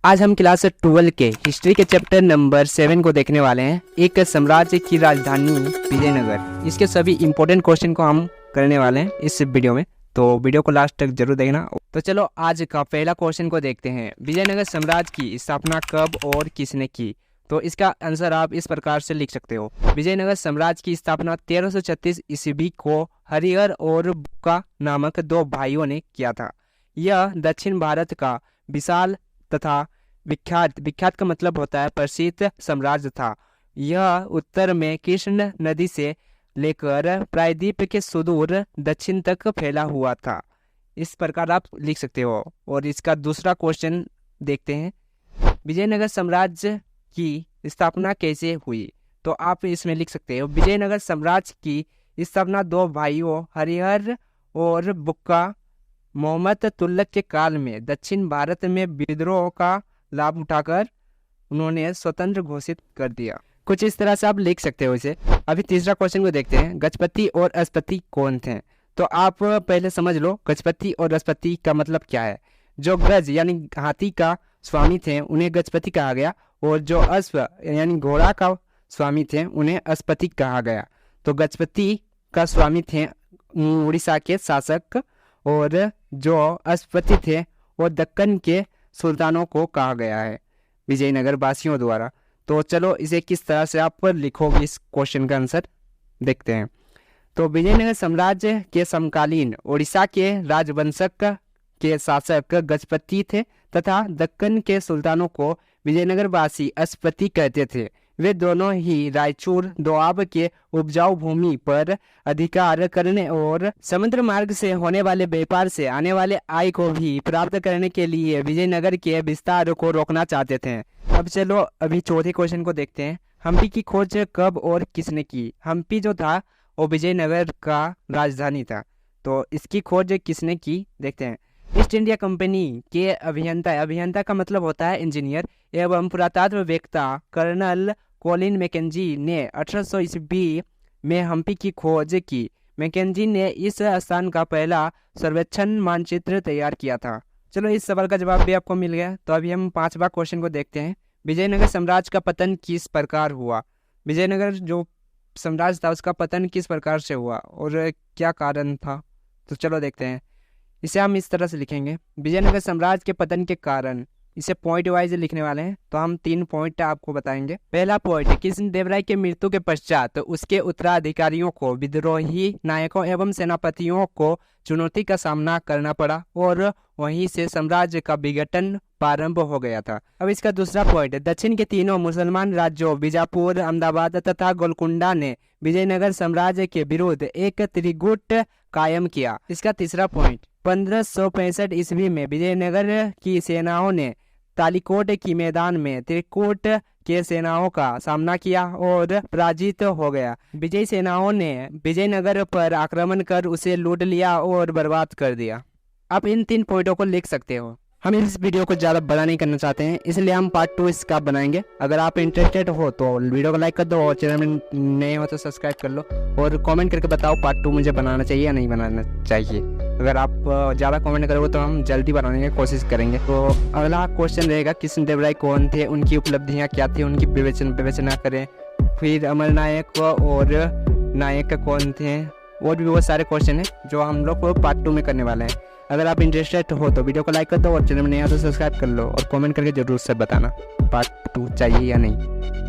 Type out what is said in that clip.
आज हम क्लास 12 के हिस्ट्री के चैप्टर नंबर 7 को देखने वाले हैं। एक साम्राज्य की राजधानी विजयनगर। इसके सभी इंपॉर्टेंट क्वेश्चन को हम करने वाले हैं इस वीडियो में, तो वीडियो को लास्ट तक जरूर देखना। तो चलो आज का पहला क्वेश्चन को देखते हैं। विजयनगर साम्राज्य की स्थापना कब और किसने की? तो इसका आंसर आप इस प्रकार से लिख सकते हो। विजयनगर साम्राज्य की स्थापना 1336 ईस्वी को हरिहर और बुक्का नामक दो भाइयों ने किया था। यह दक्षिण भारत का विशाल तथा विख्यात का मतलब होता है प्रसिद्ध साम्राज्य था। यह उत्तर में कृष्ण नदी से लेकर प्रायद्वीप के सुदूर दक्षिण तक फैला हुआ था। इस प्रकार आप लिख सकते हो। और इसका दूसरा क्वेश्चन देखते हैं, विजयनगर साम्राज्य की स्थापना कैसे हुई? तो आप इसमें लिख सकते हो, विजयनगर साम्राज्य की स्थापना दो भाइयों हरिहर और बुक्का मोहम्मद तुगलक के काल में दक्षिण भारत में विद्रोह का लाभ उठाकर उन्होंने स्वतंत्र घोषित कर दिया। कुछ इस तरह से आप लिख सकते हो इसे। अभी तीसरा क्वेश्चन को देखते हैं, गजपति और अस्पति कौन थे? तो आप पहले समझ लो गजपति और अस्पति का मतलब क्या है। जो गज यानी हाथी का स्वामी थे उन्हें गजपति कहा गया, और जो अश्व यानी घोड़ा का स्वामी थे उन्हें अस्पति कहा गया। तो गजपति का स्वामी थे उड़ीसा के शासक, और जो अस्पति थे वो दक्कन के सुल्तानों को कहा गया है विजयनगर वासियों द्वारा। तो चलो इसे किस तरह से आप लिखोगे, इस क्वेश्चन का आंसर देखते हैं। तो विजयनगर साम्राज्य के समकालीन उड़ीसा के राजवंशक के शासक गजपति थे तथा दक्कन के सुल्तानों को विजयनगर वासी अस्पति कहते थे। वे दोनों ही रायचूर दोआब के उपजाऊ भूमि पर अधिकार करने और समुद्र मार्ग से होने वाले व्यापार से आने वाले आय को भी प्राप्त करने के लिए विजयनगर के विस्तार को रोकना चाहते थे। अब चलो अभी चौथे क्वेश्चन को देखते हैं, हम्पी की खोज कब और किसने की? हम्पी जो था वो विजयनगर का राजधानी था, तो इसकी खोज किसने की देखते हैं। ईस्ट इंडिया कंपनी के अभियंता का मतलब होता है इंजीनियर एवं पुरातत्ववेत्ता कर्नल कॉलिन मैकेंजी ने 1800 ईस्वी में हम्पी की खोज की। मैकेंजी ने इस स्थान का पहला सर्वेक्षण मानचित्र तैयार किया था। चलो इस सवाल का जवाब भी आपको मिल गया। तो अभी हम पांचवा क्वेश्चन को देखते हैं, विजयनगर साम्राज्य का पतन किस प्रकार हुआ? विजयनगर जो साम्राज्य था उसका पतन किस प्रकार से हुआ और क्या कारण था? तो चलो देखते हैं। इसे हम इस तरह से लिखेंगे, विजयनगर साम्राज्य के पतन के कारण। इसे पॉइंट वाइज लिखने वाले हैं, तो हम 3 पॉइंट आपको बताएंगे। पहला पॉइंट, कृष्णदेवराय के मृत्यु के पश्चात उसके उत्तराधिकारियों को विद्रोही नायकों एवं सेनापतियों को चुनौती का सामना करना पड़ा और वहीं से साम्राज्य का विघटन प्रारंभ हो गया था। अब इसका दूसरा पॉइंट, दक्षिण के तीनों मुसलमान राज्यों बीजापुर, अहमदाबाद तथा गोलकुंडा ने विजयनगर साम्राज्य के विरुद्ध एक त्रिगुट कायम किया। इसका तीसरा पॉइंट, 1565 ईस्वी में विजयनगर की सेनाओं ने तालिकोट की मैदान में त्रिकूट के सेनाओं का सामना किया और पराजित हो गया। विजयी सेनाओं ने विजयनगर पर आक्रमण कर उसे लूट लिया और बर्बाद कर दिया। आप इन 3 पॉइंटों को लिख सकते हो। हम इस वीडियो को ज़्यादा बड़ा नहीं करना चाहते हैं, इसलिए हम पार्ट 2 इसका बनाएंगे। अगर आप इंटरेस्टेड हो तो वीडियो को लाइक कर दो, और चैनल में नए हो तो सब्सक्राइब कर लो, और कमेंट करके बताओ पार्ट 2 मुझे बनाना चाहिए या नहीं बनाना चाहिए। अगर आप ज़्यादा कमेंट करोगे तो हम जल्दी बनाने की कोशिश करेंगे। तो अगला क्वेश्चन रहेगा, कृष्णदेवराय कौन थे, उनकी उपलब्धियाँ क्या थी, उनकी विवेचना करें। फिर अमर नायक और नायक कौन थे, और भी बहुत सारे क्वेश्चन हैं जो हम लोग को पार्ट 2 में करने वाले हैं। अगर आप इंटरेस्टेड हो तो वीडियो को लाइक कर दो, और चैनल में नया तो सब्सक्राइब कर लो, और कमेंट करके जरूर से बताना पार्ट 2 चाहिए या नहीं।